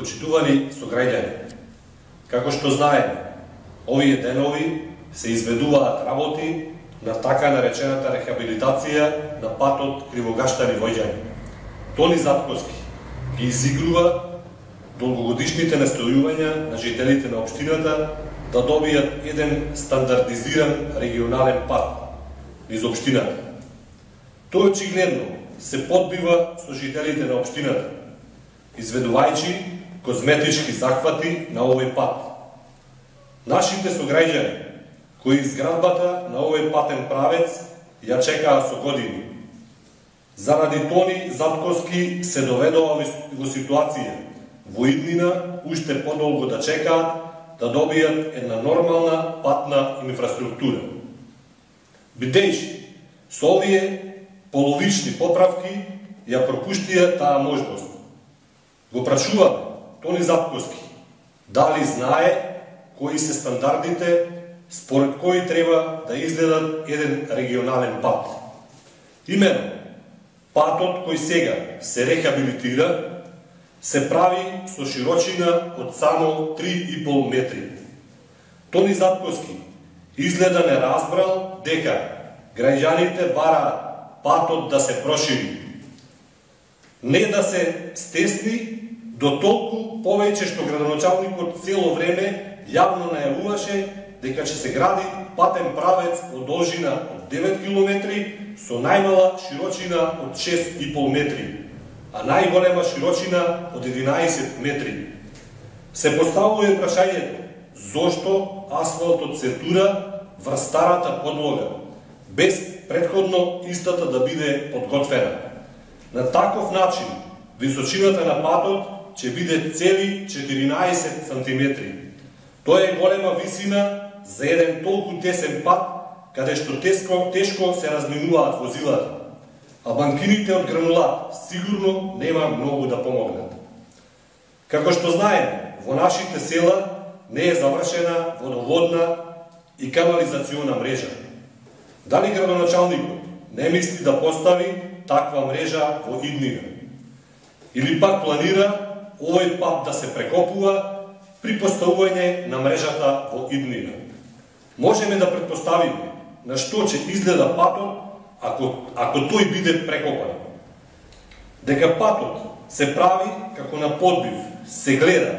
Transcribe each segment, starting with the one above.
Почитувани сограѓани, како што знаеме, овие денови се изведуваат работи на така наречената рехабилитација на патот Кривогаштани-Војџани. Тони Затковски ги изигрува долгогодишните настојувања на жителите на општината да добијат еден стандардизиран регионален пат низ општината. Тој очигледно се подбива со жителите на општината, изведувајќи козметички захвати на овој пат. Нашите сограѓани, кои изградбата на овој патен правец ја чекаа со години, заради Тони Затковски се доведува во ситуација во иднина уште подолго да чекаат да добијат една нормална патна инфраструктура. Бидејќи со овие половични поправки ја пропуштија таа можност. Го прашуваме Тони Затковски дали знае кои се стандардите според кои треба да изгледат еден регионален пат. Именно, патот кој сега се рехабилитира се прави со широчина од само 3,5 метри. Тони Затковски изгледа не разбрал дека граѓаните бараат патот да се прошири. Не да се стесни, до толку повеќе што градоначалникот цело време јавно најавуваше дека ќе се гради патен правец од должина од 9 км со најмала широчина од 6,5 метри, а најголема широчина од 11 метри. Се поставува прашањето зошто асфалтот се тура врз старата подлога, без претходно истата да биде подготвена. На таков начин височината на патот ќе биде цели 14 сантиметри. Тоа е голема висина за еден толку тесен пат, каде што тешко се разминуваат возилата, а банкините од гранулат сигурно нема многу да помогнат. Како што знаеме, во нашите села не е завршена водоводна и канализациона мрежа. Дали градоначалникот не мисли да постави таква мрежа во иднина? Или пак планира овој пат да се прекопува при поставување на мрежата во иднина? Можеме да претпоставиме на што ќе изгледа патот ако тој биде прекопан. Дека патот се прави како на подбив, се гледа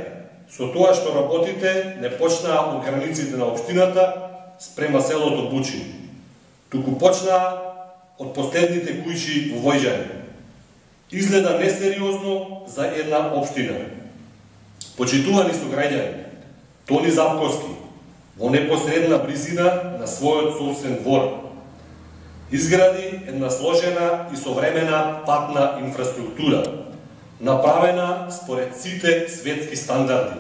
со тоа што работите не почнаа од границите на општината спрема селото Бучин, туку почнаа од последните куќи во Војџани. Изгледа несериозно за една општина. Почитувани сограѓани, Тони Затковски во непосредна близина на својот собствен двор изгради една сложена и современа патна инфраструктура, направена според сите светски стандарди.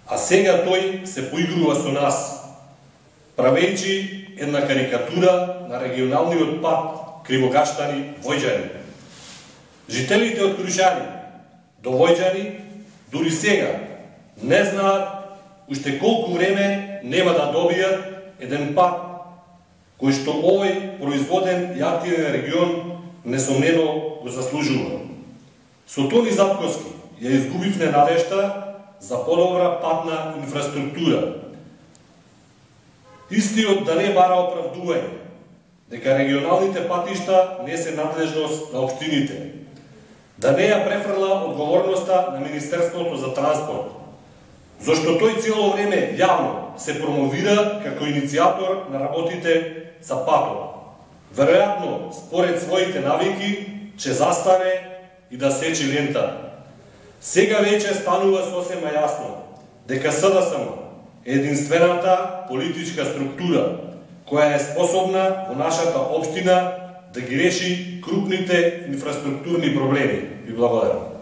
А сега тој се поигрува со нас, правејќи една карикатура на регионалниот пат Кривогаштани-Војџани. Жителите од Крушани до Војџани дури сега не знаат уште колку време нема да добијат еден пат кој што овој производен и активен регион несомнено го заслужува. Со Тони Затковски ја изгубивме надежта за подобра патна инфраструктура. Истиот да не бара оправдување дека регионалните патишта не се надлежност на општините, да не ја префрла одговорноста на Министерството за транспорт, зашто тој цело време јавно се промовира како иницијатор на работите за патот. Веројатно, според своите навики, ќе застане и да сече лента. Сега веќе станува сосема јасно дека СДСМ е единствената политичка структура која е способна во нашата општина да ги реши крупните инфраструктурни проблеми. Ви благодарам.